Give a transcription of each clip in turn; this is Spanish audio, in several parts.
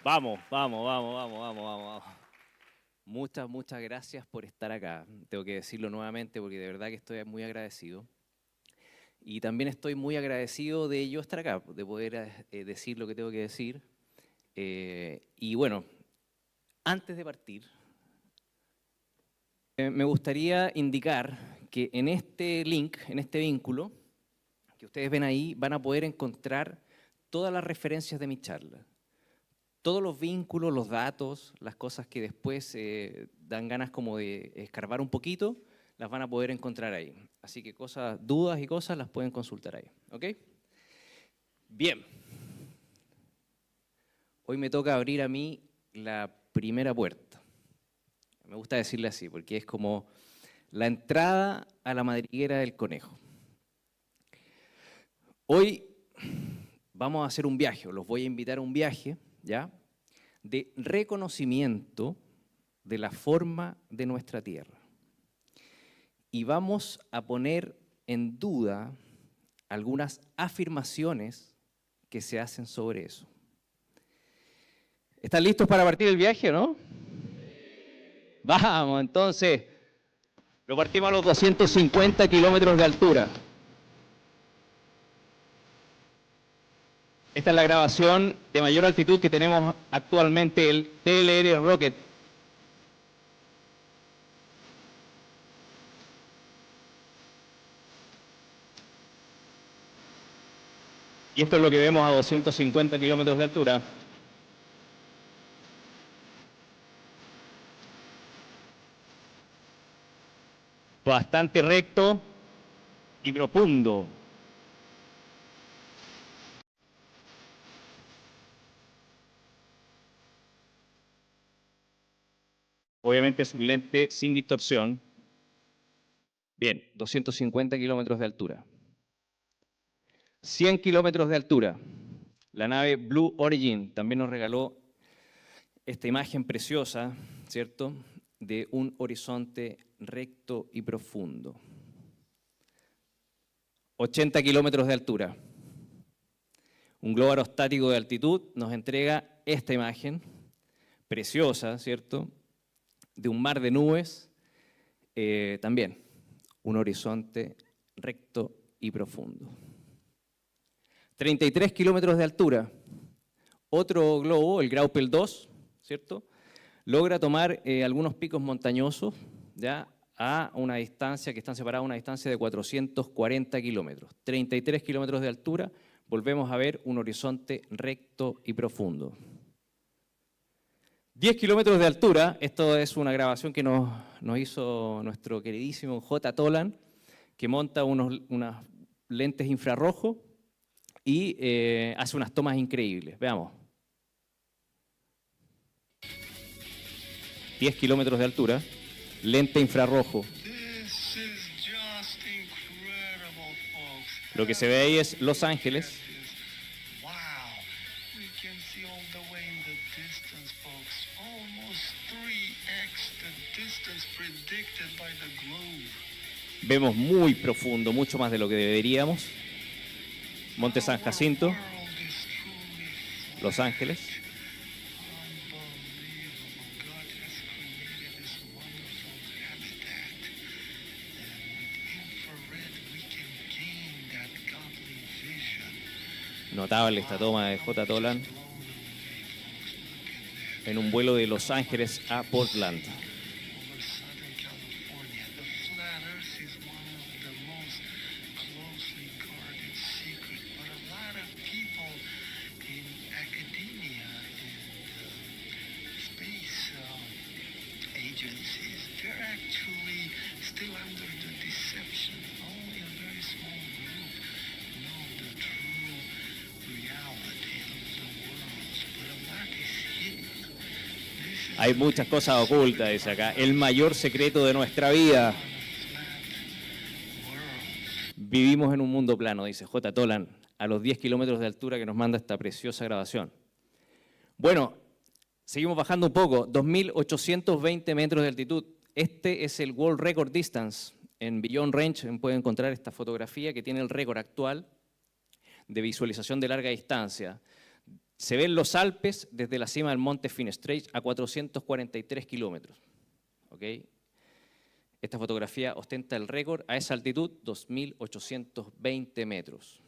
Vamos, vamos, vamos, vamos, vamos, vamos, vamos. Muchas gracias por estar acá. Tengo que decirlo nuevamente porque de verdad que estoy muy agradecido. Y también estoy muy agradecido de yo estar acá, de poder decir lo que tengo que decir. Y bueno, antes de partir, me gustaría indicar que en este link, en este vínculo, que ustedes ven ahí, van a poder encontrar todas las referencias de mi charla. Todos los vínculos, los datos, las cosas que después dan ganas como de escarbar un poquito, las van a poder encontrar ahí. Así que dudas y cosas las pueden consultar ahí. ¿Ok? Bien. Hoy me toca abrir a mí la primera puerta. Me gusta decirle así, porque es como la entrada a la madriguera del conejo. Hoy vamos a hacer un viaje, o los voy a invitar a un viaje, ¿ya?, de reconocimiento de la forma de nuestra Tierra. Y vamos a poner en duda algunas afirmaciones que se hacen sobre eso. ¿Están listos para partir el viaje, no? Vamos, entonces, lo partimos a los 250 kilómetros de altura. Esta es la grabación de mayor altitud que tenemos actualmente, el TLR Rocket. Y esto es lo que vemos a 250 kilómetros de altura. Bastante recto y profundo. Obviamente es un lente sin distorsión. Bien, 250 kilómetros de altura. 100 kilómetros de altura. La nave Blue Origin también nos regaló esta imagen preciosa, ¿cierto?, de un horizonte recto y profundo. 80 kilómetros de altura. Un globo aerostático de altitud nos entrega esta imagen preciosa, ¿cierto?, de un mar de nubes, también un horizonte recto y profundo. 33 kilómetros de altura. Otro globo, el Graupel 2, ¿cierto?, logra tomar algunos picos montañosos, ya, a una distancia que están separados a una distancia de 440 kilómetros. 33 kilómetros de altura, volvemos a ver un horizonte recto y profundo. 10 kilómetros de altura, esto es una grabación que nos hizo nuestro queridísimo J. Tolan, que monta unas lentes infrarrojos y hace unas tomas increíbles. Veamos. 10 kilómetros de altura, lente infrarrojo. Lo que se ve ahí es Los Ángeles. Vemos muy profundo, mucho más de lo que deberíamos. Monte San Jacinto, Los Ángeles. Notable esta toma de J. Tolan en un vuelo de Los Ángeles a Portland. Hay muchas cosas ocultas, dice acá. El mayor secreto de nuestra vida. Vivimos en un mundo plano, dice J. Tolan, a los 10 kilómetros de altura que nos manda esta preciosa grabación. Bueno, seguimos bajando un poco. 2.820 metros de altitud. Este es el World Record Distance. En Beyond Range pueden encontrar esta fotografía que tiene el récord actual de visualización de larga distancia. Se ven los Alpes desde la cima del monte Finestrage a 443 kilómetros. ¿Okay? Esta fotografía ostenta el récord a esa altitud, 2.820 metros.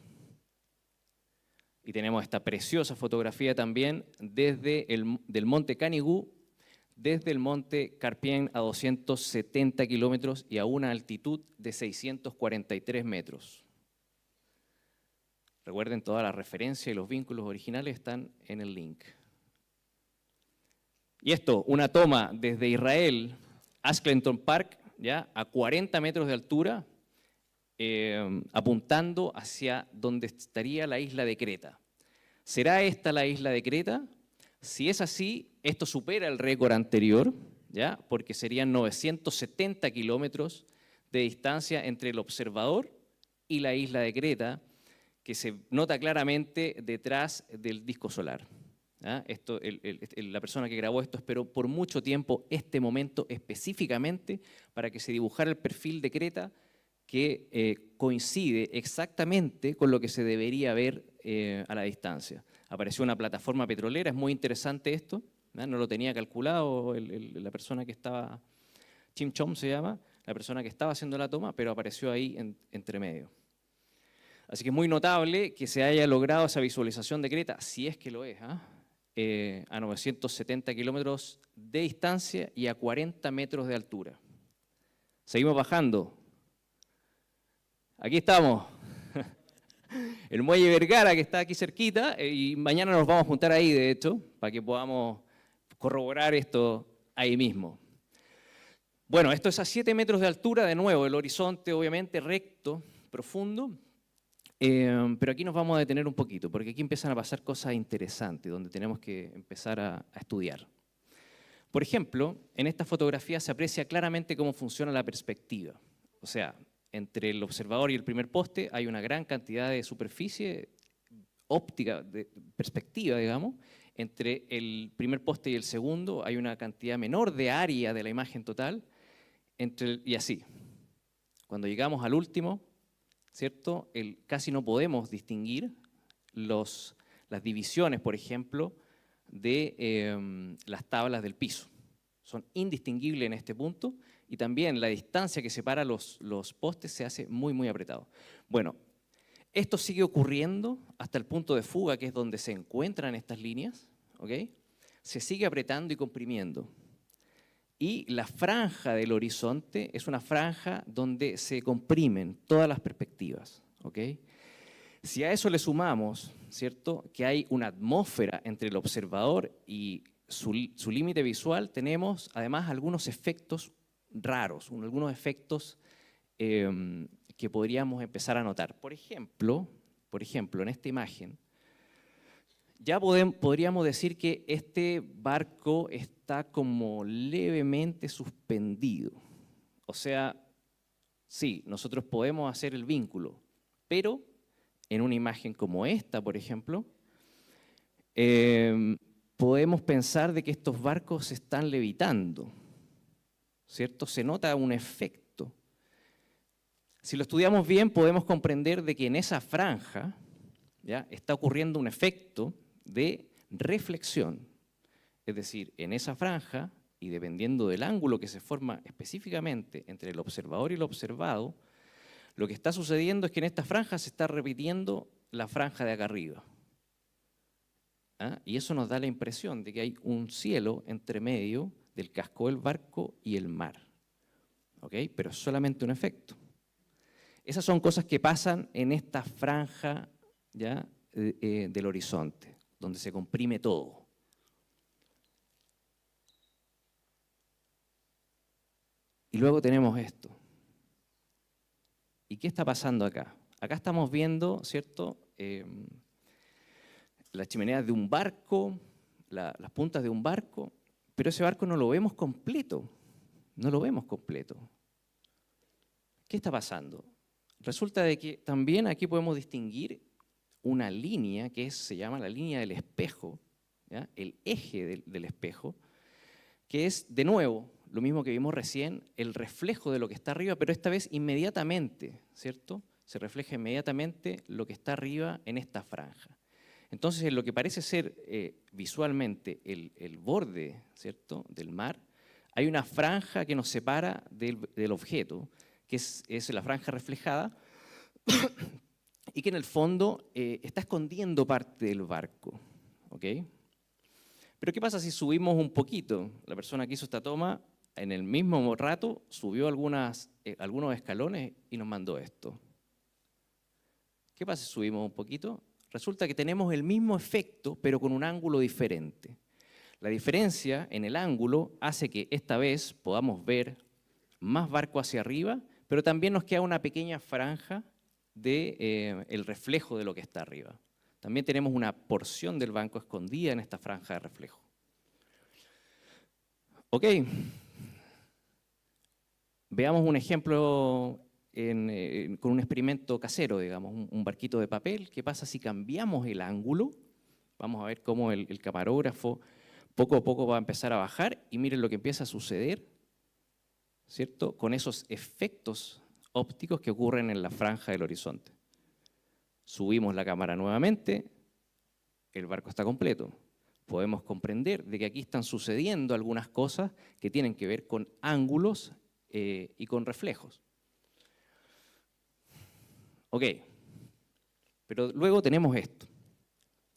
Y tenemos esta preciosa fotografía también del monte Canigou, desde el monte Carpien a 270 kilómetros y a una altitud de 643 metros. Recuerden, todas las referencias y los vínculos originales están en el link. Y esto, una toma desde Israel, Ashkelon Park, ¿ya? A 40 metros de altura, apuntando hacia donde estaría la isla de Creta. ¿Será esta la isla de Creta? Si es así, esto supera el récord anterior, ¿ya? Porque serían 970 kilómetros de distancia entre el observador y la isla de Creta, que se nota claramente detrás del disco solar. ¿Ah? La persona que grabó esto esperó por mucho tiempo este momento específicamente para que se dibujara el perfil de Creta que coincide exactamente con lo que se debería ver a la distancia. Apareció una plataforma petrolera, es muy interesante esto, ¿no? No lo tenía calculado la persona que estaba, Chim Chom se llama, la persona que estaba haciendo la toma, pero apareció ahí entre medio. Así que es muy notable que se haya logrado esa visualización de Creta, si es que lo es, a 970 kilómetros de distancia y a 40 metros de altura. Seguimos bajando. Aquí estamos. El muelle Vergara, que está aquí cerquita, y mañana nos vamos a juntar ahí, de hecho, para que podamos corroborar esto ahí mismo. Bueno, esto es a 7 metros de altura, de nuevo, el horizonte obviamente recto, profundo. Pero aquí nos vamos a detener un poquito, porque aquí empiezan a pasar cosas interesantes, donde tenemos que empezar a estudiar. Por ejemplo, en esta fotografía se aprecia claramente cómo funciona la perspectiva. O sea, entre el observador y el primer poste hay una gran cantidad de superficie óptica, de perspectiva, digamos. Entre el primer poste y el segundo hay una cantidad menor de área de la imagen total, y así. Cuando llegamos al último, ¿cierto? Casi no podemos distinguir las divisiones, por ejemplo, de las tablas del piso. Son indistinguibles en este punto y también la distancia que separa los postes se hace muy, muy apretado. Bueno, esto sigue ocurriendo hasta el punto de fuga, que es donde se encuentran estas líneas, ¿ok? Se sigue apretando y comprimiendo. Y la franja del horizonte es una franja donde se comprimen todas las perspectivas, ¿ok? Si a eso le sumamos, ¿cierto?, que hay una atmósfera entre el observador y su límite visual, tenemos además algunos efectos raros, algunos efectos que podríamos empezar a notar. Por ejemplo, en esta imagen, ya podríamos decir que este barco está como levemente suspendido. O sea, sí, nosotros podemos hacer el vínculo, pero en una imagen como esta, por ejemplo, podemos pensar de que estos barcos están levitando, ¿cierto? Se nota un efecto. Si lo estudiamos bien, podemos comprender de que en esa franja, ¿ya?, está ocurriendo un efecto de reflexión. Es decir, en esa franja, y dependiendo del ángulo que se forma específicamente entre el observador y el observado, lo que está sucediendo es que en esta franja se está repitiendo la franja de acá arriba. ¿Ah? Y eso nos da la impresión de que hay un cielo entre medio del casco del barco y el mar. ¿Ok? Pero es solamente un efecto. Esas son cosas que pasan en esta franja, ¿ya?, del horizonte, donde se comprime todo. Y luego tenemos esto. ¿Y qué está pasando acá? Acá estamos viendo, ¿cierto?, las chimeneas de un barco, las puntas de un barco, pero ese barco no lo vemos completo. No lo vemos completo. ¿Qué está pasando? Resulta de que también aquí podemos distinguir una línea que se llama la línea del espejo, ¿ya?, el eje del espejo, que es, de nuevo, lo mismo que vimos recién, el reflejo de lo que está arriba, pero esta vez inmediatamente, ¿cierto? Se refleja inmediatamente lo que está arriba en esta franja. Entonces, en lo que parece ser visualmente el borde, ¿cierto?, del mar, hay una franja que nos separa del objeto, que es la franja reflejada, y que en el fondo está escondiendo parte del barco. ¿Ok? Pero ¿qué pasa si subimos un poquito? La persona que hizo esta toma, en el mismo rato, subió algunos escalones y nos mandó esto. ¿Qué pasa si subimos un poquito? Resulta que tenemos el mismo efecto, pero con un ángulo diferente. La diferencia en el ángulo hace que esta vez podamos ver más barco hacia arriba, pero también nos queda una pequeña franja del reflejo de lo que está arriba. También tenemos una porción del banco escondida en esta franja de reflejo. Ok. Veamos un ejemplo con un experimento casero, digamos, un barquito de papel. ¿Qué pasa si cambiamos el ángulo? Vamos a ver cómo el camarógrafo poco a poco va a empezar a bajar y miren lo que empieza a suceder, ¿cierto?, con esos efectos ópticos que ocurren en la franja del horizonte. Subimos la cámara nuevamente, el barco está completo. Podemos comprender de que aquí están sucediendo algunas cosas que tienen que ver con ángulos y con reflejos. Ok, pero luego tenemos esto.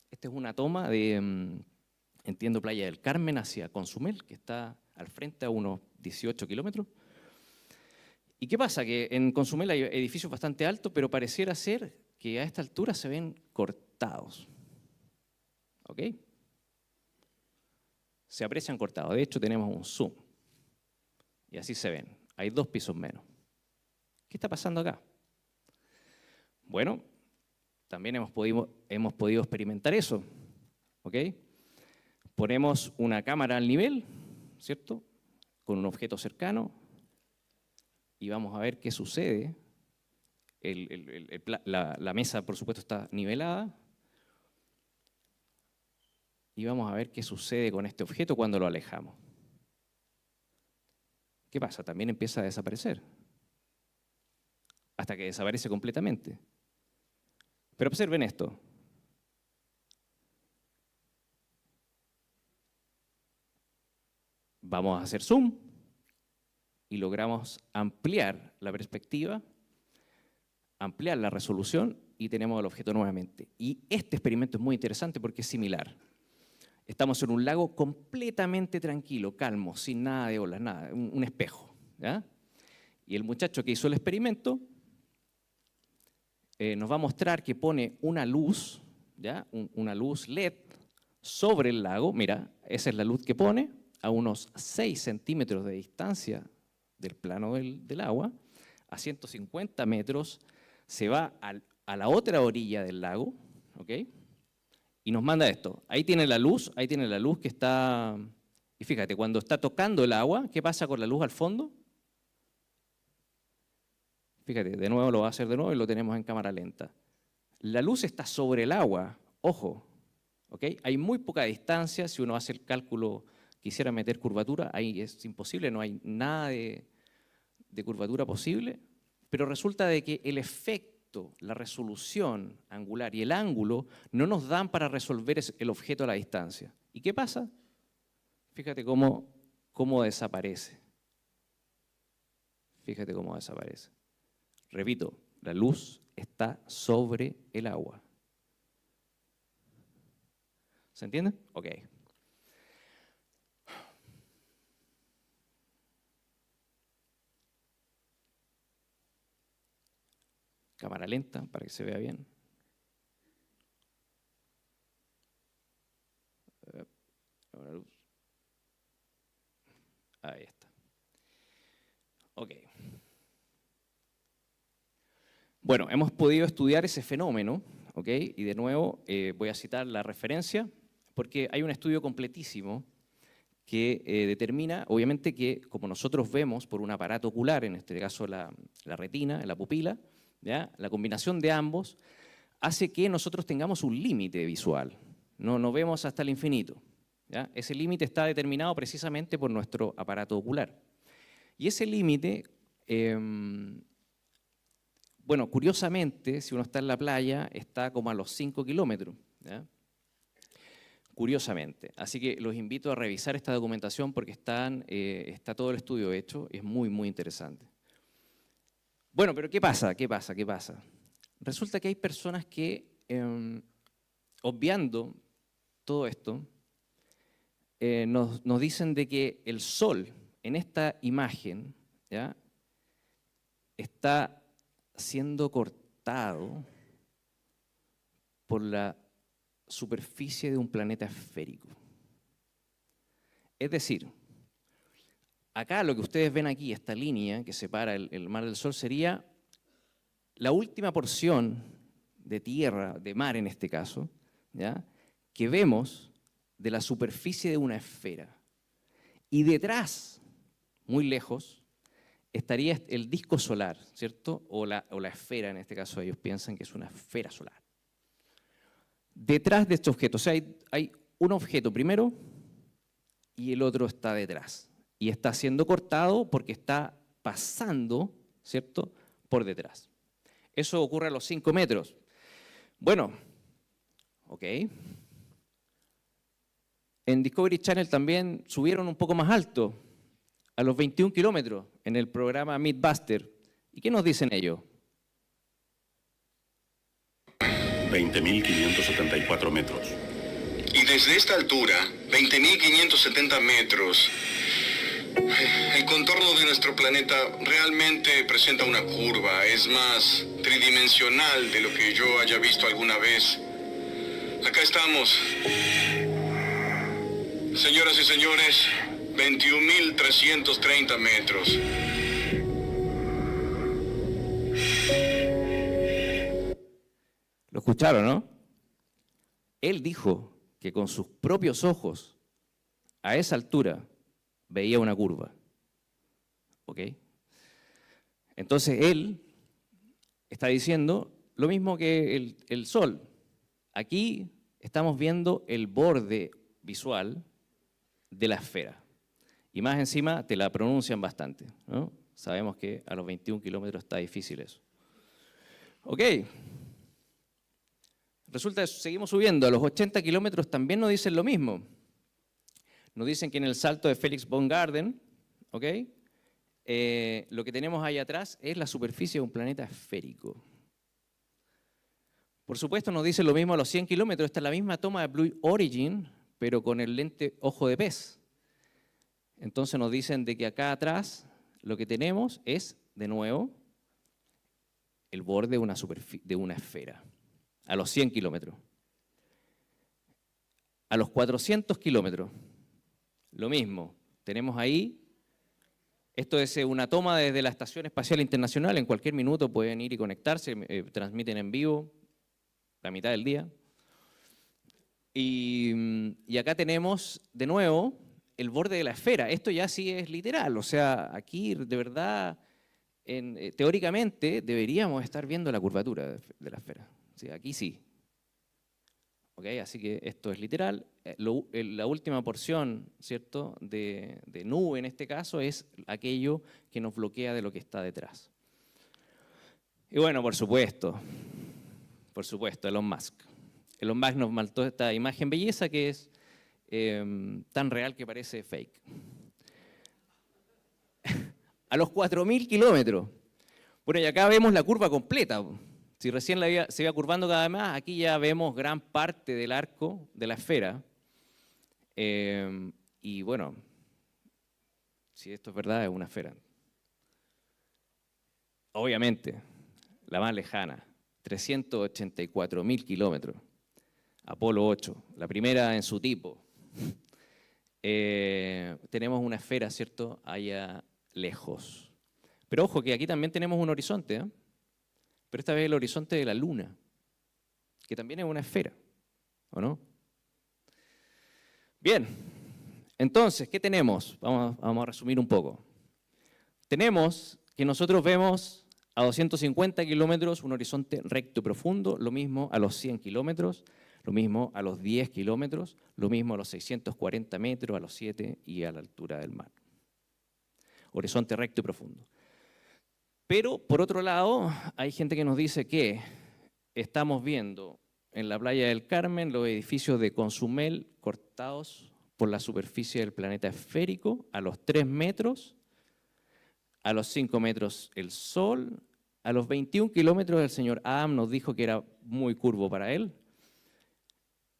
Esta es una toma de, entiendo, Playa del Carmen hacia Consumel, que está al frente a unos 18 kilómetros. ¿Y qué pasa? Que en Consumel hay edificios bastante altos, pero pareciera ser que a esta altura se ven cortados. ¿Ok? Se aprecian cortados. De hecho, tenemos un zoom. Y así se ven. Hay 2 pisos menos. ¿Qué está pasando acá? Bueno, también hemos podido experimentar eso. ¿Ok? Ponemos una cámara al nivel, ¿cierto?, con un objeto cercano, y vamos a ver qué sucede. La mesa, por supuesto, está nivelada. Y vamos a ver qué sucede con este objeto cuando lo alejamos. ¿Qué pasa? También empieza a desaparecer. Hasta que desaparece completamente. Pero observen esto. Vamos a hacer zoom y logramos ampliar la perspectiva, ampliar la resolución y tenemos el objeto nuevamente. Y este experimento es muy interesante porque es similar. Estamos en un lago completamente tranquilo, calmo, sin nada de olas, nada, un espejo, ¿ya? Y el muchacho que hizo el experimento nos va a mostrar que pone una luz, ¿ya?, una luz LED sobre el lago. Mira, esa es la luz que pone a unos 6 centímetros de distancia del plano del agua, a 150 metros, se va a la otra orilla del lago, ¿ok?, y nos manda esto. Ahí tiene la luz que está... Y fíjate, cuando está tocando el agua, ¿qué pasa con la luz al fondo? Fíjate, de nuevo lo va a hacer de nuevo y lo tenemos en cámara lenta. La luz está sobre el agua, ojo, ¿ok? Hay muy poca distancia, si uno hace el cálculo, quisiera meter curvatura, ahí es imposible, no hay nada de curvatura posible, pero resulta de que el efecto, la resolución angular y el ángulo no nos dan para resolver el objeto a la distancia. ¿Y qué pasa? Fíjate cómo desaparece. Fíjate cómo desaparece. Repito, la luz está sobre el agua. ¿Se entiende? Ok. Cámara lenta para que se vea bien. Ahí está. Ok. Bueno, hemos podido estudiar ese fenómeno, ¿ok? Y de nuevo voy a citar la referencia, porque hay un estudio completísimo que determina, obviamente, que como nosotros vemos por un aparato ocular, en este caso la retina, la pupila, ¿ya?, la combinación de ambos hace que nosotros tengamos un límite visual. No vemos hasta el infinito, ¿ya? Ese límite está determinado precisamente por nuestro aparato ocular. Y ese límite... bueno, curiosamente, si uno está en la playa, está como a los 5 kilómetros, ¿ya? curiosamente. Así que los invito a revisar esta documentación porque está todo el estudio hecho, es muy, muy interesante. Bueno, pero ¿qué pasa? ¿Qué pasa? ¿Qué pasa? Resulta que hay personas que, obviando todo esto, nos dicen de que el Sol, en esta imagen, ¿ya?, está siendo cortado por la superficie de un planeta esférico. Es decir, acá lo que ustedes ven aquí, esta línea que separa el mar del Sol, sería la última porción de tierra, de mar en este caso, ¿ya?, que vemos de la superficie de una esfera. Y detrás, muy lejos, estaría el disco solar, ¿cierto? O la esfera, en este caso ellos piensan que es una esfera solar. Detrás de este objeto, o sea, hay un objeto primero y el otro está detrás. Y está siendo cortado porque está pasando, ¿cierto?, por detrás. Eso ocurre a los 5 metros. Bueno, ok. En Discovery Channel también subieron un poco más alto, a los 21 kilómetros, en el programa Mythbuster. ¿Y qué nos dicen ellos? 20.574 metros. Y desde esta altura, 20.570 metros, el contorno de nuestro planeta realmente presenta una curva. Es más tridimensional de lo que yo haya visto alguna vez. Acá estamos. Señoras y señores, 21.330 metros. Lo escucharon, ¿no? Él dijo que con sus propios ojos, a esa altura, veía una curva. ¿Ok? Entonces él está diciendo lo mismo que el Sol. Aquí estamos viendo el borde visual de la esfera. Y más encima te la pronuncian bastante, ¿no? Sabemos que a los 21 kilómetros está difícil eso. Ok. Resulta que seguimos subiendo. A los 80 kilómetros también nos dicen lo mismo. Nos dicen que en el salto de Felix von Garden, ¿ok?, lo que tenemos ahí atrás es la superficie de un planeta esférico. Por supuesto nos dicen lo mismo a los 100 kilómetros. Esta es la misma toma de Blue Origin, pero con el lente ojo de pez. Entonces nos dicen de que acá atrás lo que tenemos es, de nuevo, el borde de una esfera, a los 100 kilómetros. A los 400 kilómetros, lo mismo. Tenemos ahí, esto es una toma desde la Estación Espacial Internacional, en cualquier minuto pueden ir y conectarse, transmiten en vivo la mitad del día. Y acá tenemos, de nuevo, el borde de la esfera. Esto ya sí es literal, o sea, aquí de verdad, teóricamente, deberíamos estar viendo la curvatura de la esfera. Sí, aquí sí. ¿Okay? Así que esto es literal. La última porción, ¿cierto?, de nube en este caso es aquello que nos bloquea de lo que está detrás. Y bueno, por supuesto, Elon Musk. Elon Musk nos mandó esta imagen belleza que es tan real que parece fake. A los 4.000 kilómetros. Bueno, y acá vemos la curva completa. Si recién se iba curvando cada vez más, aquí ya vemos gran parte del arco de la esfera. Y bueno, si esto es verdad, es una esfera. Obviamente, la más lejana, 384.000 kilómetros. Apolo 8, la primera en su tipo. Tenemos una esfera, ¿cierto?, allá lejos. Pero ojo que aquí también tenemos un horizonte, ¿eh? Pero esta vez el horizonte de la Luna, que también es una esfera, ¿o no? Bien, entonces, ¿qué tenemos? Vamos a resumir un poco. Tenemos que nosotros vemos a 250 kilómetros un horizonte recto y profundo, lo mismo a los 100 kilómetros, lo mismo a los 10 kilómetros, lo mismo a los 640 metros, a los 7 y a la altura del mar. Horizonte recto y profundo. Pero, por otro lado, hay gente que nos dice que estamos viendo en la playa del Carmen, los edificios de Consumel cortados por la superficie del planeta esférico, a los 3 metros, a los 5 metros el Sol, a los 21 kilómetros el señor Adam nos dijo que era muy curvo para él,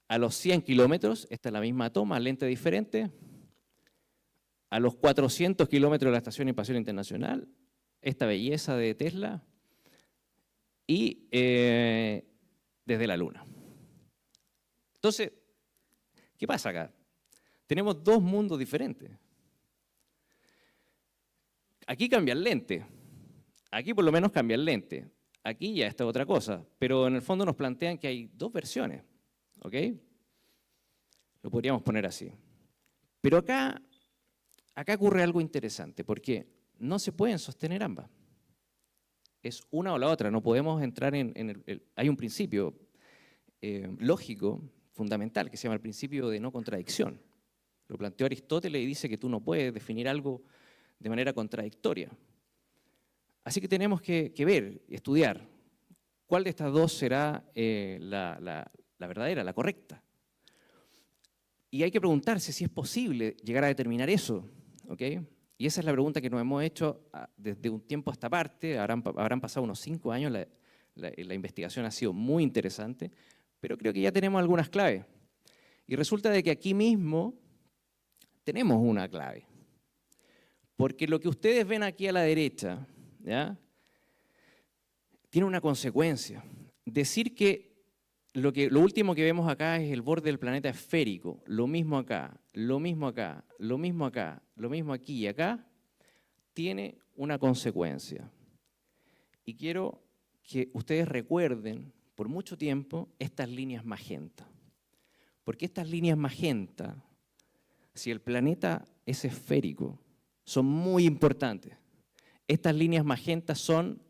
a los 100 kilómetros, esta es la misma toma, lente diferente, a los 400 kilómetros de la Estación Espacial Internacional, esta belleza de Tesla, y desde la Luna. Entonces, ¿qué pasa acá? Tenemos dos mundos diferentes. Aquí cambia el lente, aquí por lo menos cambia el lente, aquí ya está otra cosa, pero en el fondo nos plantean que hay dos versiones, ¿ok? Lo podríamos poner así. Pero acá ocurre algo interesante, porque no se pueden sostener ambas. Es una o la otra, no podemos entrar hay un principio lógico, fundamental, que se llama el principio de no contradicción. Lo planteó Aristóteles y dice que tú no puedes definir algo de manera contradictoria. Así que tenemos que ver, estudiar, cuál de estas dos será la verdadera, la correcta. Y hay que preguntarse si es posible llegar a determinar eso, ¿ok? Y esa es la pregunta que nos hemos hecho desde un tiempo a esta parte, habrán pasado unos 5 años, la investigación ha sido muy interesante, pero creo que ya tenemos algunas claves. Y resulta de que aquí mismo tenemos una clave. Porque lo que ustedes ven aquí a la derecha, ¿ya?, tiene una consecuencia. Decir que lo último que vemos acá es el borde del planeta esférico, lo mismo acá, lo mismo acá, lo mismo acá, lo mismo aquí y acá, tiene una consecuencia. Y quiero que ustedes recuerden por mucho tiempo estas líneas magenta. Porque estas líneas magenta, si el planeta es esférico, son muy importantes. Estas líneas magenta son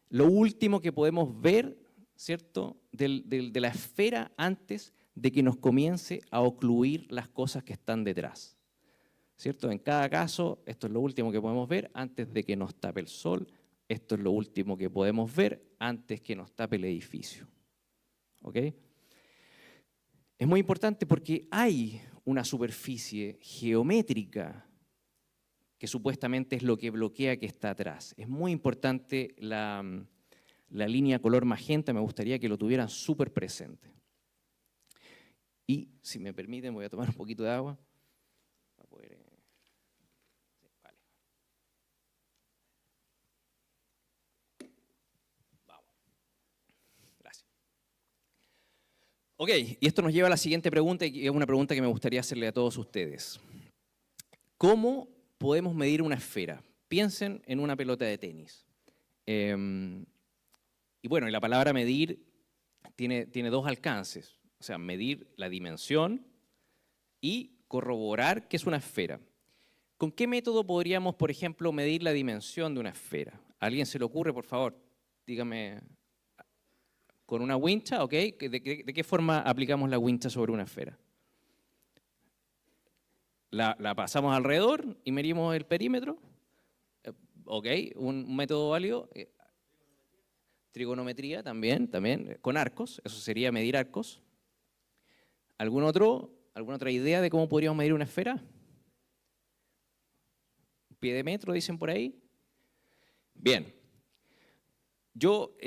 lo último que podemos ver, ¿cierto?, de la esfera antes de que nos comience a ocluir las cosas que están detrás, ¿cierto? En cada caso, esto es lo último que podemos ver antes de que nos tape el sol, esto es lo último que podemos ver antes que nos tape el edificio, ¿ok? Es muy importante porque hay una superficie geométrica que supuestamente es lo que bloquea que está atrás. Es muy importante la línea color magenta, me gustaría que lo tuvieran súper presente. Y, si me permiten, voy a tomar un poquito de agua. Para poder, sí, vale. Vamos. Gracias. Ok, y esto nos lleva a la siguiente pregunta, y es una pregunta que me gustaría hacerle a todos ustedes. ¿Cómo podemos medir una esfera? Piensen en una pelota de tenis. Y bueno, y la palabra medir tiene dos alcances. O sea, medir la dimensión y corroborar que es una esfera. ¿Con qué método podríamos, por ejemplo, medir la dimensión de una esfera? ¿A alguien se le ocurre, por favor? Dígame. ¿Con una wincha? ¿Ok? ¿De qué forma aplicamos la wincha sobre una esfera? La pasamos alrededor y medimos el perímetro. ¿Ok? Un método válido. Trigonometría también, con arcos. Eso sería medir arcos. ¿Alguna otra idea de cómo podríamos medir una esfera? ¿Un pie de metro, dicen por ahí? Bien. Yo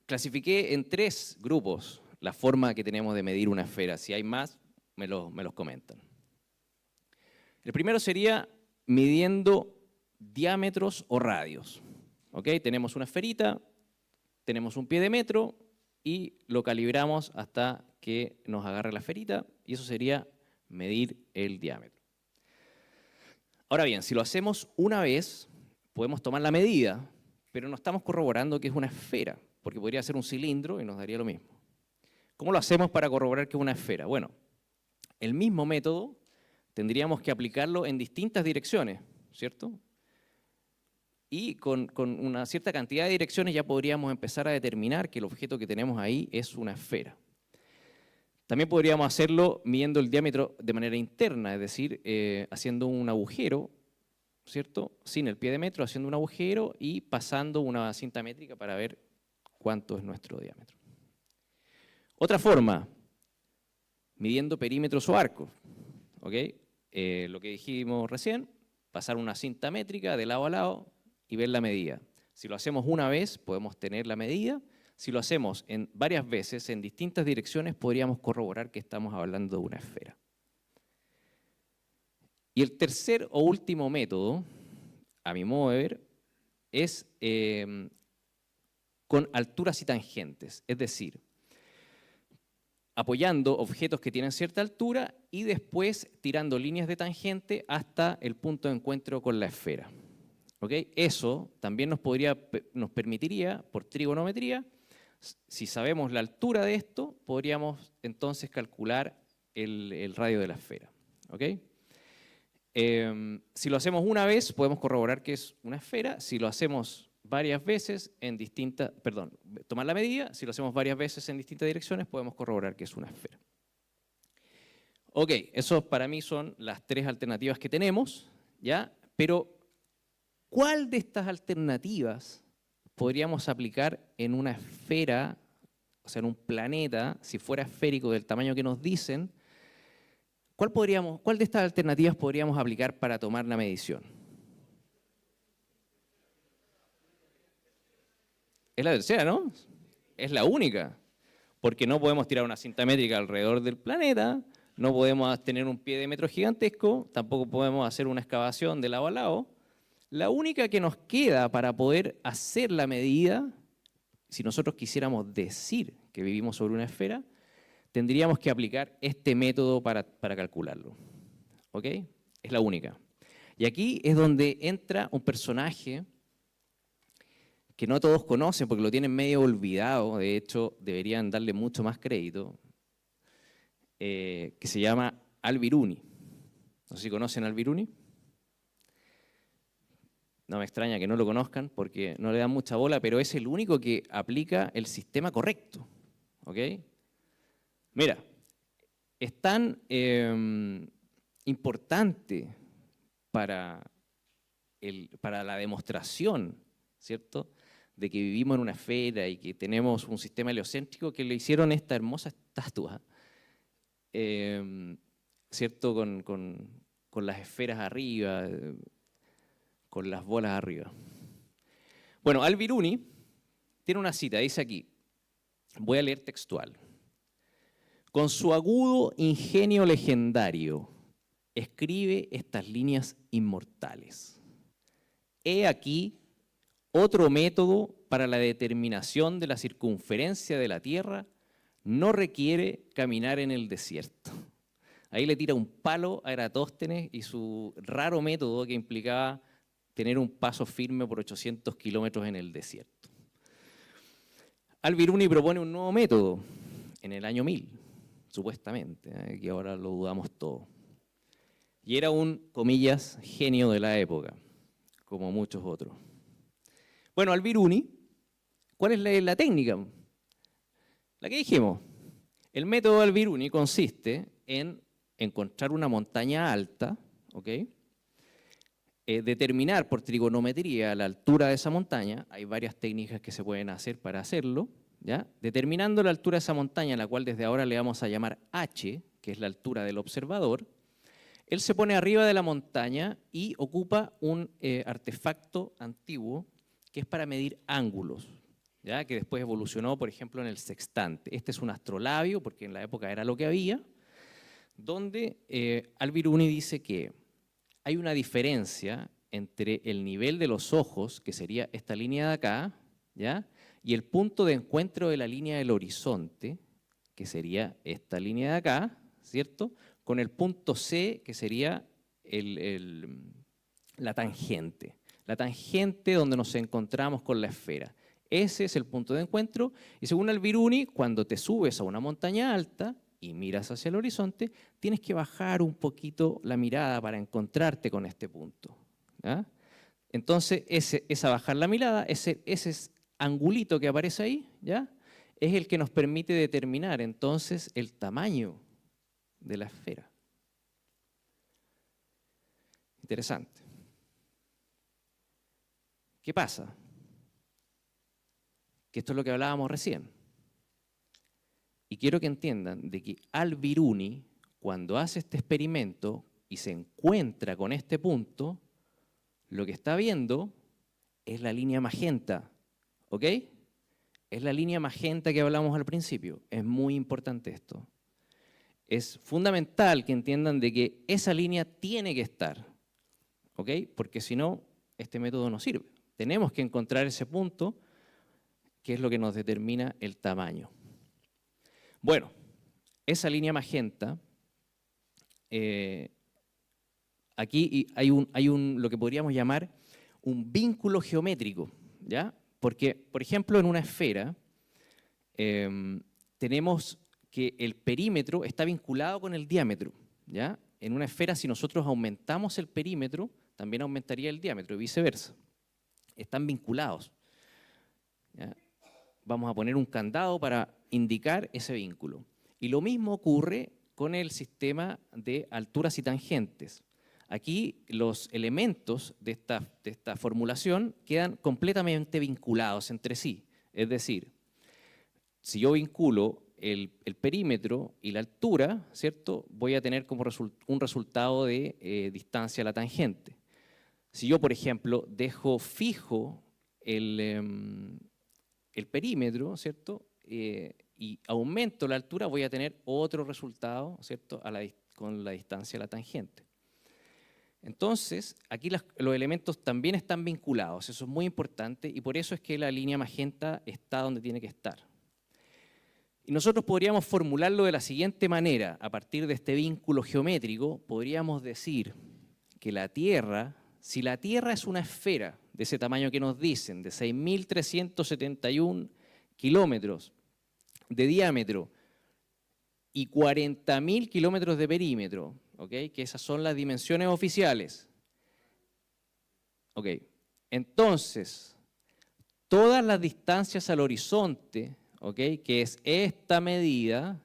clasifiqué en 3 grupos la forma que tenemos de medir una esfera. Si hay más, me los comentan. El primero sería midiendo diámetros o radios. ¿Ok? Tenemos una esferita, tenemos un pie de metro y lo calibramos hasta que nos agarre la esferita, y eso sería medir el diámetro. Ahora bien, si lo hacemos una vez, podemos tomar la medida, pero no estamos corroborando que es una esfera, porque podría ser un cilindro y nos daría lo mismo. ¿Cómo lo hacemos para corroborar que es una esfera? Bueno, el mismo método tendríamos que aplicarlo en distintas direcciones, ¿cierto? Y con una cierta cantidad de direcciones ya podríamos empezar a determinar que el objeto que tenemos ahí es una esfera. También podríamos hacerlo midiendo el diámetro de manera interna, es decir, haciendo un agujero, ¿cierto? Sin el pie de metro, haciendo un agujero y pasando una cinta métrica para ver cuánto es nuestro diámetro. Otra forma, midiendo perímetros o arcos. ¿Ok? Lo que dijimos recién, pasar una cinta métrica de lado a lado y ver la medida. Si lo hacemos una vez, podemos tener la medida. Si lo hacemos en varias veces, en distintas direcciones, podríamos corroborar que estamos hablando de una esfera. Y el tercer o último método, a mi modo de ver, es con alturas y tangentes. Es decir, apoyando objetos que tienen cierta altura y después tirando líneas de tangente hasta el punto de encuentro con la esfera. ¿Okay? Eso también nos permitiría, por trigonometría, si sabemos la altura de esto, podríamos entonces calcular el radio de la esfera. ¿Okay? Si lo hacemos una vez, podemos corroborar que es una esfera. Si lo hacemos varias veces en distintas, tomar la medida, si lo hacemos varias veces en distintas direcciones, podemos corroborar que es una esfera. Ok, eso para mí son las tres alternativas que tenemos, ¿ya? Pero, ¿cuál de estas alternativas podríamos aplicar en una esfera, o sea, en un planeta, si fuera esférico del tamaño que nos dicen? ¿Cuál de estas alternativas podríamos aplicar para tomar la medición? Es la tercera, ¿no? Es la única, porque no podemos tirar una cinta métrica alrededor del planeta, no podemos tener un pie de metro gigantesco, tampoco podemos hacer una excavación de lado a lado. La única que nos queda para poder hacer la medida, si nosotros quisiéramos decir que vivimos sobre una esfera, tendríamos que aplicar este método para calcularlo. ¿Ok? Es la única. Y aquí es donde entra un personaje que no todos conocen porque lo tienen medio olvidado, de hecho deberían darle mucho más crédito, que se llama Al-Biruni. No sé si conocen a Al-Biruni. No me extraña que no lo conozcan porque no le dan mucha bola, pero es el único que aplica el sistema correcto. ¿Ok? Mira, es tan importante para la demostración, ¿cierto?, de que vivimos en una esfera y que tenemos un sistema heliocéntrico, que le hicieron esta hermosa estatua, ¿cierto?, con las esferas arriba, con las bolas arriba. Bueno, Al-Biruni tiene una cita, dice aquí, voy a leer textual. Con su agudo ingenio legendario, escribe estas líneas inmortales. He aquí otro método para la determinación de la circunferencia de la Tierra, no requiere caminar en el desierto. Ahí le tira un palo a Eratóstenes y su raro método que implicaba tener un paso firme por 800 kilómetros en el desierto. Al-Biruni propone un nuevo método en el año 1000, supuestamente, que ahora lo dudamos todo. Y era un, comillas, genio de la época, como muchos otros. Bueno, Al-Biruni, ¿cuál es la técnica? La que dijimos. El método de Al-Biruni consiste en encontrar una montaña alta, ¿ok? Determinar por trigonometría la altura de esa montaña. Hay varias técnicas que se pueden hacer para hacerlo, ¿ya? Determinando la altura de esa montaña, la cual desde ahora le vamos a llamar H, que es la altura del observador, él se pone arriba de la montaña y ocupa un artefacto antiguo que es para medir ángulos, ¿ya? Que después evolucionó, por ejemplo, en el sextante. Este es un astrolabio, porque en la época era lo que había, donde Al-Biruni dice que hay una diferencia entre el nivel de los ojos, que sería esta línea de acá, ¿ya?, y el punto de encuentro de la línea del horizonte, que sería esta línea de acá, ¿cierto?, con el punto C, que sería la tangente. La tangente donde nos encontramos con la esfera. Ese es el punto de encuentro, y según Al-Biruni, cuando te subes a una montaña alta y miras hacia el horizonte, tienes que bajar un poquito la mirada para encontrarte con este punto, ¿ya? Entonces, esa bajar la mirada, ese angulito que aparece ahí, ¿ya?, es el que nos permite determinar entonces el tamaño de la esfera. Interesante. ¿Qué pasa? Que esto es lo que hablábamos recién. Y quiero que entiendan de que Al-Biruni, cuando hace este experimento y se encuentra con este punto, lo que está viendo es la línea magenta, ¿ok? Es la línea magenta que hablamos al principio. Es muy importante esto. Es fundamental que entiendan de que esa línea tiene que estar, ¿ok? Porque si no, este método no sirve. Tenemos que encontrar ese punto, que es lo que nos determina el tamaño. Bueno, esa línea magenta, aquí hay lo que podríamos llamar un vínculo geométrico, ¿ya? Porque, por ejemplo, en una esfera tenemos que el perímetro está vinculado con el diámetro, ¿ya? En una esfera, si nosotros aumentamos el perímetro, también aumentaría el diámetro y viceversa. Están vinculados, ¿ya? Vamos a poner un candado para indicar ese vínculo. Y lo mismo ocurre con el sistema de alturas y tangentes. Aquí los elementos de esta formulación quedan completamente vinculados entre sí. Es decir, si yo vinculo el perímetro y la altura, ¿cierto?, voy a tener como un resultado de distancia a la tangente. Si yo, por ejemplo, dejo fijo el perímetro, ¿cierto?, y aumento la altura, voy a tener otro resultado, ¿cierto?, con la distancia a la tangente. Entonces, aquí los elementos también están vinculados, eso es muy importante, y por eso es que la línea magenta está donde tiene que estar. Y nosotros podríamos formularlo de la siguiente manera: a partir de este vínculo geométrico, podríamos decir que la Tierra, si la Tierra es una esfera de ese tamaño que nos dicen, de 6.371 kilómetros de diámetro y 40.000 kilómetros de perímetro, ¿okay?, que esas son las dimensiones oficiales. Okay. Entonces, todas las distancias al horizonte, ¿okay?, que es esta medida,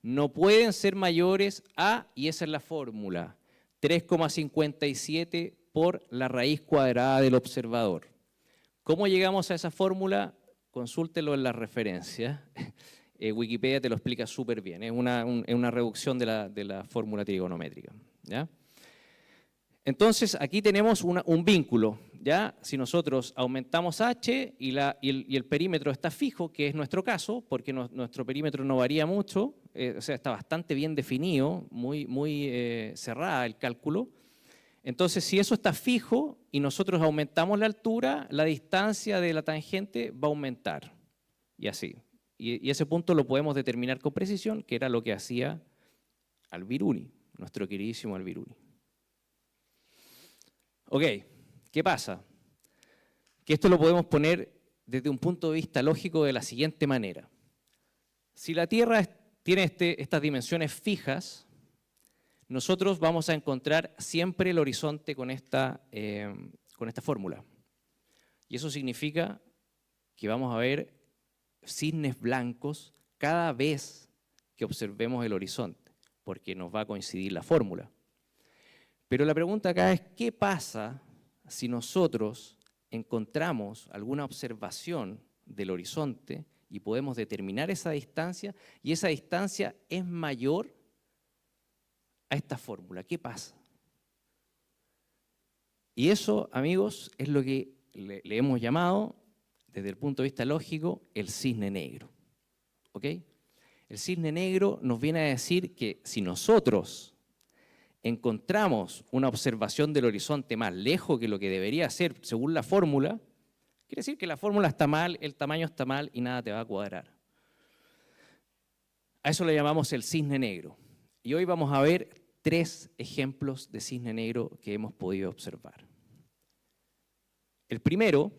no pueden ser mayores a, y esa es la fórmula, 3,57 por la raíz cuadrada del observador. ¿Cómo llegamos a esa fórmula? Consúltelo en las referencias. Wikipedia te lo explica súper bien. Es una reducción de la fórmula trigonométrica, ¿ya? Entonces, aquí tenemos un vínculo, ¿ya? Si nosotros aumentamos h y el perímetro está fijo, que es nuestro caso, porque nuestro perímetro no varía mucho, o sea, está bastante bien definido, muy cerrada el cálculo. Entonces, si eso está fijo y nosotros aumentamos la altura, la distancia de la tangente va a aumentar, y así. Y ese punto lo podemos determinar con precisión, que era lo que hacía Al-Biruni, nuestro queridísimo Al-Biruni. Ok, ¿qué pasa? Que esto lo podemos poner desde un punto de vista lógico de la siguiente manera. Si la Tierra tiene estas dimensiones fijas, nosotros vamos a encontrar siempre el horizonte con esta fórmula. Y eso significa que vamos a ver cisnes blancos cada vez que observemos el horizonte, porque nos va a coincidir la fórmula. Pero la pregunta acá es, ¿qué pasa si nosotros encontramos alguna observación del horizonte y podemos determinar esa distancia, y esa distancia es mayor a esta fórmula? ¿Qué pasa? Y eso, amigos, es lo que le hemos llamado, desde el punto de vista lógico, el cisne negro. ¿Ok? El cisne negro nos viene a decir que si nosotros encontramos una observación del horizonte más lejos que lo que debería ser según la fórmula, quiere decir que la fórmula está mal, el tamaño está mal y nada te va a cuadrar. A eso le llamamos el cisne negro. Y hoy vamos a ver 3 ejemplos de cisne negro que hemos podido observar. El primero,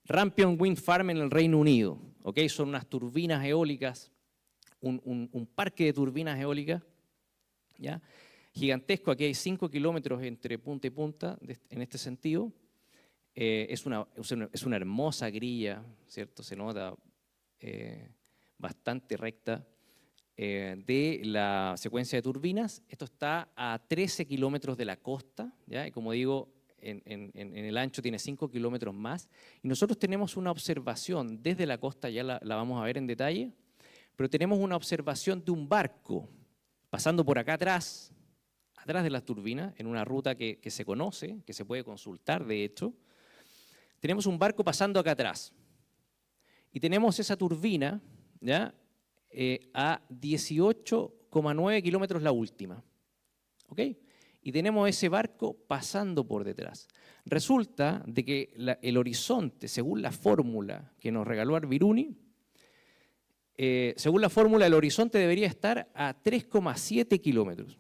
Rampion Wind Farm en el Reino Unido. ¿Okay? Son unas turbinas eólicas, un parque de turbinas eólicas, ¿ya?, gigantesco. Aquí hay 5 kilómetros entre punta y punta en este sentido. Es una hermosa grilla, ¿cierto? Se nota bastante recta de la secuencia de turbinas. Esto está a 13 kilómetros de la costa, ¿ya? Y como digo, en el ancho tiene 5 kilómetros más. Y nosotros tenemos una observación desde la costa, ya la vamos a ver en detalle, pero tenemos una observación de un barco pasando por acá atrás de las turbinas, en una ruta que se conoce, que se puede consultar de hecho. Tenemos un barco pasando acá atrás y tenemos esa turbina, ¿ya? A 18,9 kilómetros la última. ¿Ok? Y tenemos ese barco pasando por detrás. Resulta de que el horizonte, según la fórmula que nos regaló Arbiruni, según la fórmula el horizonte debería estar a 3,7 kilómetros.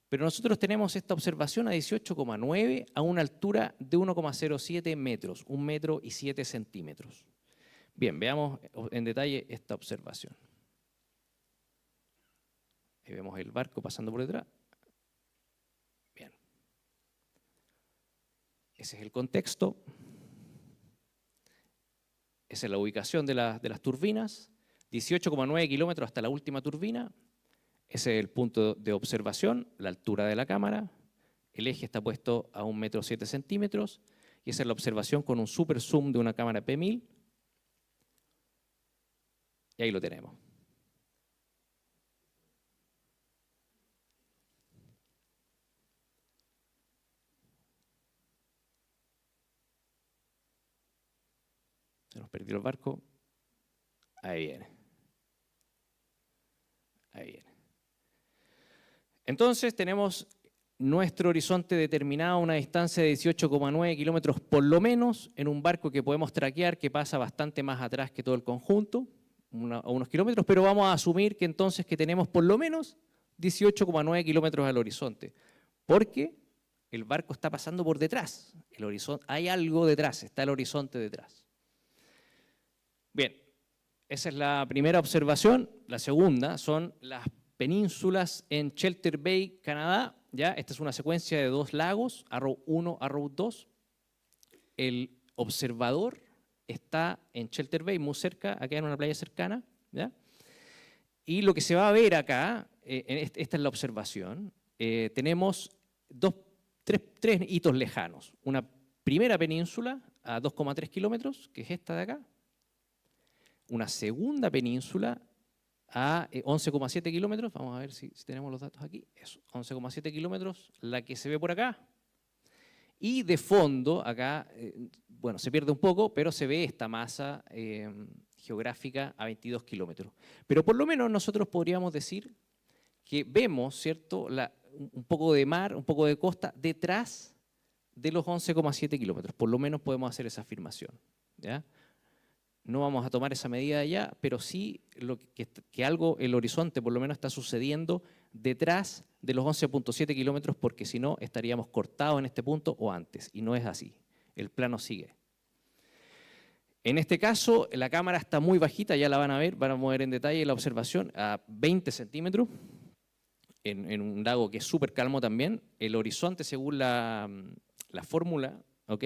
Pero nosotros tenemos esta observación a 18,9 a una altura de 1,07 metros, 1 metro y 7 centímetros. Bien, veamos en detalle esta observación. Ahí vemos el barco pasando por detrás. Bien. Ese es el contexto. Esa es la ubicación de las turbinas. 18,9 kilómetros hasta la última turbina. Ese es el punto de observación, la altura de la cámara. El eje está puesto a 1 metro 7 centímetros. Y esa es la observación con un super zoom de una cámara P1000. Y ahí lo tenemos. Se nos perdió el barco. Ahí viene. Ahí viene. Entonces tenemos nuestro horizonte determinado a una distancia de 18,9 kilómetros por lo menos en un barco que podemos traquear que pasa bastante más atrás que todo el conjunto, a unos kilómetros, pero vamos a asumir que entonces que tenemos por lo menos 18,9 kilómetros al horizonte, porque el barco está pasando por detrás, el horizonte, hay algo detrás, está el horizonte detrás. Bien, esa es la primera observación. La segunda son las penínsulas en Shelter Bay, Canadá. ¿Ya? Esta es una secuencia de 2 lagos, Arrow 1, Arrow 2. El observador está en Shelter Bay, muy cerca, acá en una playa cercana. ¿Ya? Y lo que se va a ver acá, esta es la observación, tenemos tres hitos lejanos. Una primera península a 2,3 kilómetros, que es esta de acá. Una segunda península a 11,7 kilómetros, vamos a ver si tenemos los datos aquí, eso, 11,7 kilómetros, la que se ve por acá. Y de fondo, acá, bueno, se pierde un poco, pero se ve esta masa geográfica a 22 kilómetros. Pero por lo menos nosotros podríamos decir que vemos, ¿cierto?, un poco de mar, un poco de costa, detrás de los 11,7 kilómetros. Por lo menos podemos hacer esa afirmación, ¿ya? No vamos a tomar esa medida ya, pero sí que algo, el horizonte por lo menos está sucediendo detrás de los 11,7 kilómetros, porque si no estaríamos cortados en este punto o antes, y no es así, el plano sigue. En este caso, la cámara está muy bajita, ya la van a ver, van a ver en detalle la observación, a 20 centímetros, en un lago que es súper calmo también. El horizonte, según la fórmula, ¿ok?,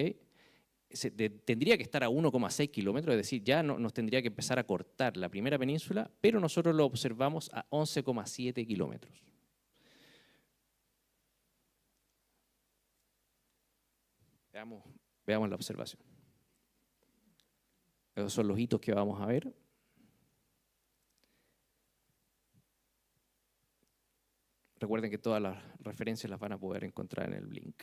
tendría que estar a 1,6 kilómetros, es decir, ya nos tendría que empezar a cortar la primera península, pero nosotros lo observamos a 11,7 kilómetros. Veamos la observación. Esos son los hitos que vamos a ver. Recuerden que todas las referencias las van a poder encontrar en el link.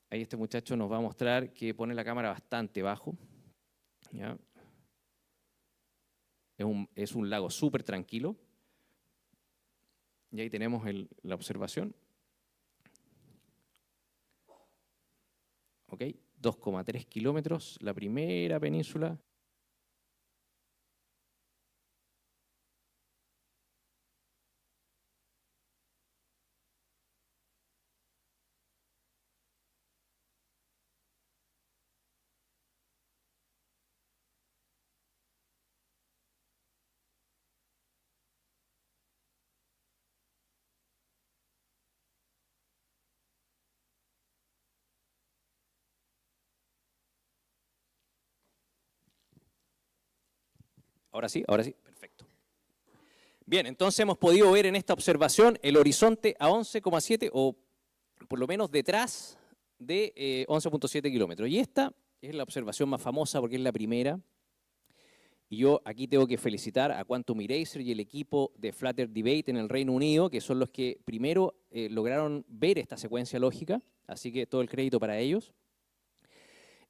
Ahí este muchacho nos va a mostrar que pone la cámara bastante bajo. ¿Ya? Es un lago súper tranquilo. Y ahí tenemos la observación. ¿Ok? 2,3 kilómetros, la primera península. Ahora sí, perfecto. Bien, entonces hemos podido ver en esta observación el horizonte a 11,7 o por lo menos detrás de 11,7 kilómetros. Y esta es la observación más famosa porque es la primera. Y yo aquí tengo que felicitar a Quantum Eraser y el equipo de Flutter Debate en el Reino Unido, que son los que primero lograron ver esta secuencia lógica, así que todo el crédito para ellos.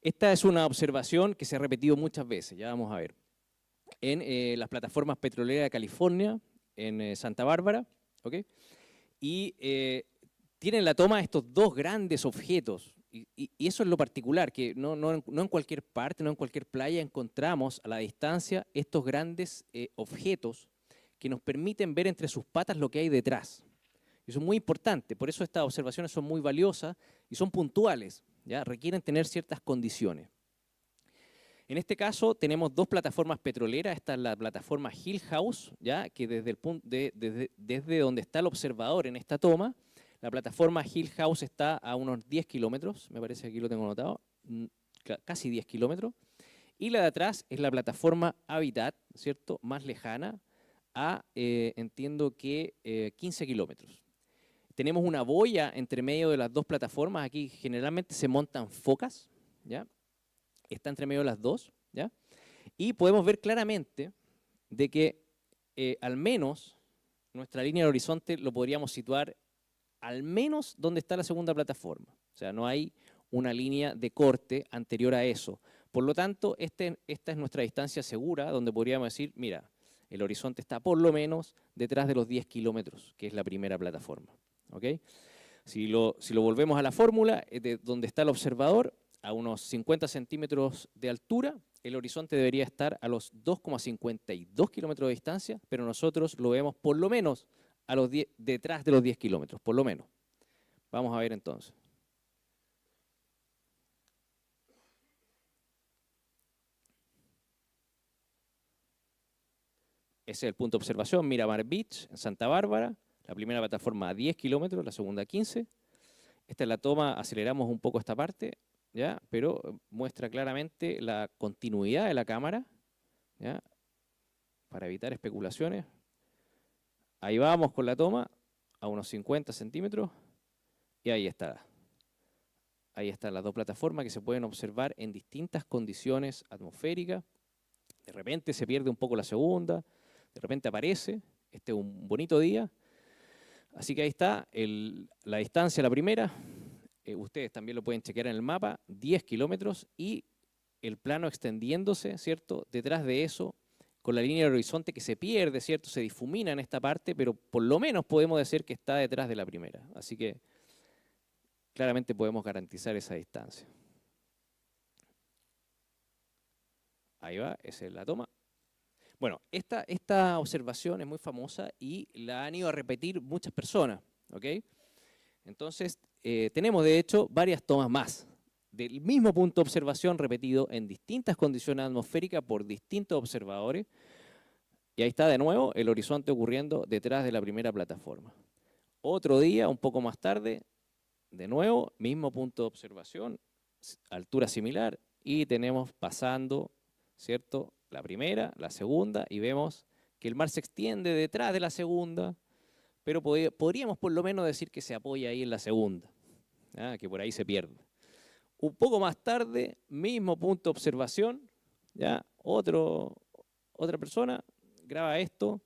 Esta es una observación que se ha repetido muchas veces, ya vamos a ver. En las plataformas petroleras de California, en Santa Bárbara, ¿ok? Y tienen la toma de estos dos grandes objetos, y eso es lo particular, que no en cualquier parte, no en cualquier playa encontramos a la distancia estos grandes objetos que nos permiten ver entre sus patas lo que hay detrás. Eso es muy importante, por eso estas observaciones son muy valiosas y son puntuales, ¿ya? Requieren tener ciertas condiciones. En este caso tenemos dos plataformas petroleras. Esta es la plataforma Hill House, ¿ya? Que desde donde está el observador en esta toma, la plataforma Hill House está a unos 10 kilómetros, me parece que aquí lo tengo anotado, casi 10 kilómetros. Y la de atrás es la plataforma Habitat, ¿cierto? Más lejana, a, entiendo que 15 kilómetros. Tenemos una boya entre medio de las dos plataformas. Aquí generalmente se montan focas, ¿ya? Está entre medio de las dos, ¿ya? Y podemos ver claramente de que al menos nuestra línea del horizonte lo podríamos situar al menos donde está la segunda plataforma. O sea, no hay una línea de corte anterior a eso. Por lo tanto, esta es nuestra distancia segura, donde podríamos decir, mira, el horizonte está por lo menos detrás de los 10 kilómetros, que es la primera plataforma. ¿Ok? Si lo volvemos a la fórmula, de donde está el observador, a unos 50 centímetros de altura, el horizonte debería estar a los 2,52 kilómetros de distancia, pero nosotros lo vemos por lo menos a los detrás de los 10 kilómetros, por lo menos. Vamos a ver entonces. Ese es el punto de observación, Miramar Beach, en Santa Bárbara. La primera plataforma a 10 kilómetros, la segunda a 15. Esta es la toma, aceleramos un poco esta parte, ¿ya? Pero muestra claramente la continuidad de la cámara, ¿ya? Para evitar especulaciones. Ahí vamos con la toma, a unos 50 centímetros, y ahí está. Ahí están las dos plataformas que se pueden observar en distintas condiciones atmosféricas. De repente se pierde un poco la segunda, de repente aparece. Este es un bonito día. Así que ahí está la distancia, la primera. Ustedes también lo pueden chequear en el mapa, 10 kilómetros, y el plano extendiéndose, ¿cierto? Detrás de eso, con la línea del horizonte que se pierde, ¿cierto? Se difumina en esta parte, pero por lo menos podemos decir que está detrás de la primera. Así que claramente podemos garantizar esa distancia. Ahí va, esa es la toma. Bueno, esta observación es muy famosa y la han ido a repetir muchas personas, ¿ok? Entonces, tenemos de hecho varias tomas más del mismo punto de observación repetido en distintas condiciones atmosféricas por distintos observadores. Y ahí está de nuevo el horizonte ocurriendo detrás de la primera plataforma. Otro día, un poco más tarde, de nuevo, mismo punto de observación, altura similar, y tenemos pasando, ¿cierto?, la primera, la segunda, y vemos que el mar se extiende detrás de la segunda, pero podríamos por lo menos decir que se apoya ahí en la segunda, ¿ya? Que por ahí se pierde. Un poco más tarde, mismo punto de observación, ¿ya? Otra persona graba esto,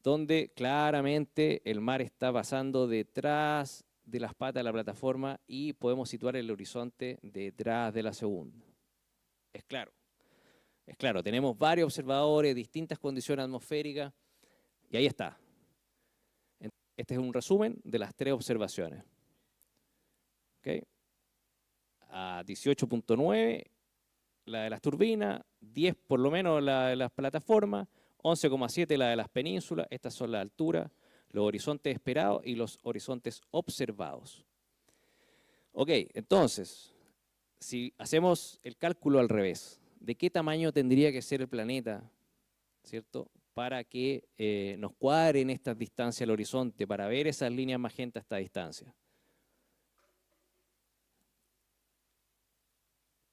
donde claramente el mar está pasando detrás de las patas de la plataforma y podemos situar el horizonte detrás de la segunda. Es claro, tenemos varios observadores, distintas condiciones atmosféricas, y ahí está. Este es un resumen de las tres observaciones. ¿Okay? A 18.9, la de las turbinas, 10 por lo menos la de las plataformas, 11,7 la de las penínsulas. Estas son las alturas, los horizontes esperados y los horizontes observados. Ok, entonces, si hacemos el cálculo al revés, ¿de qué tamaño tendría que ser el planeta, ¿cierto?, para que nos cuadren estas distancias al horizonte, para ver esas líneas magenta a esta distancia?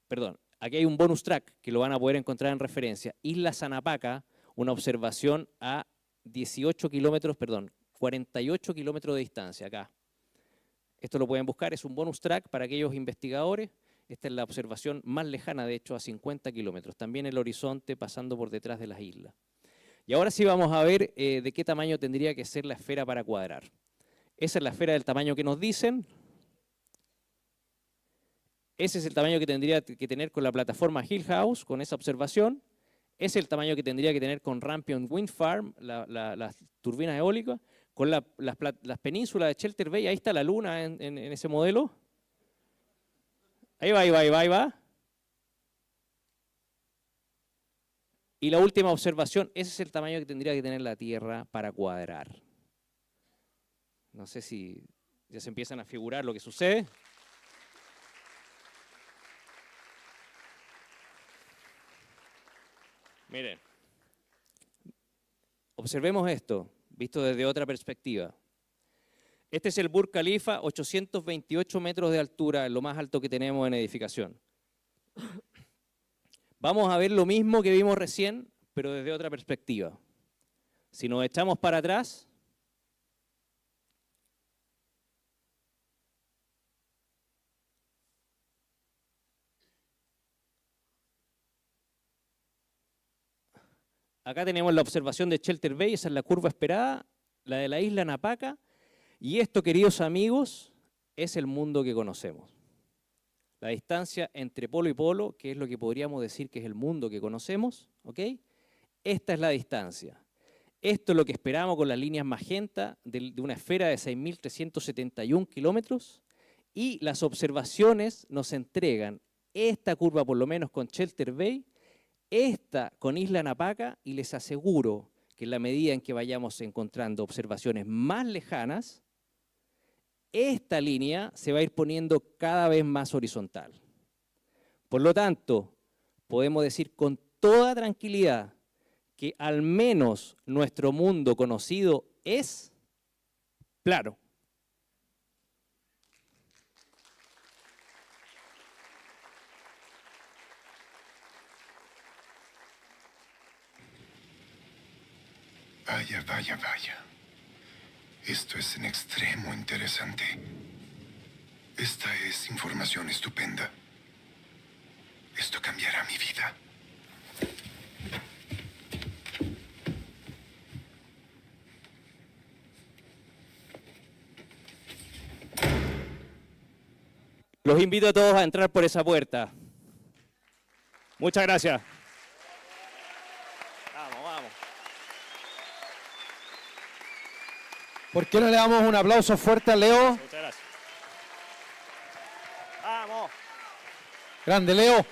Perdón, aquí hay un bonus track que lo van a poder encontrar en referencia. Isla Sanapaca, una observación a 48 kilómetros de distancia acá. Esto lo pueden buscar, es un bonus track para aquellos investigadores. Esta es la observación más lejana, de hecho, a 50 kilómetros. También el horizonte pasando por detrás de las islas. Y ahora sí vamos a ver de qué tamaño tendría que ser la esfera para cuadrar. Esa es la esfera del tamaño que nos dicen. Ese es el tamaño que tendría que tener con la plataforma Hill House, con esa observación. Ese es el tamaño que tendría que tener con Rampion Wind Farm, las turbinas eólicas. Con las penínsulas de Shelter Bay, ahí está la luna en ese modelo. Ahí va, ahí va, ahí va, ahí va. Y la última observación, ese es el tamaño que tendría que tener la Tierra para cuadrar. No sé si ya se empiezan a figurar lo que sucede. Miren, observemos esto, visto desde otra perspectiva. Este es el Burj Khalifa, 828 metros de altura, lo más alto que tenemos en edificación. Vamos a ver lo mismo que vimos recién, pero desde otra perspectiva. Si nos echamos para atrás, acá tenemos la observación de Shelter Bay, esa es la curva esperada, la de la isla Napaca, y esto, queridos amigos, es el mundo que conocemos. La distancia entre polo y polo, que es lo que podríamos decir que es el mundo que conocemos, ¿ok? Esta es la distancia. Esto es lo que esperamos con las líneas magenta de una esfera de 6.371 kilómetros, y las observaciones nos entregan esta curva, por lo menos con Shelter Bay, esta con Isla Napaca, y les aseguro que en la medida en que vayamos encontrando observaciones más lejanas, esta línea se va a ir poniendo cada vez más horizontal. Por lo tanto, podemos decir con toda tranquilidad que al menos nuestro mundo conocido es plano. Vaya, vaya, vaya. Esto es en extremo interesante. Esta es información estupenda. Esto cambiará mi vida. Los invito a todos a entrar por esa puerta. Muchas gracias. Vamos, vamos. ¿Por qué no le damos un aplauso fuerte a Leo? Muchas gracias. Vamos. Grande, Leo.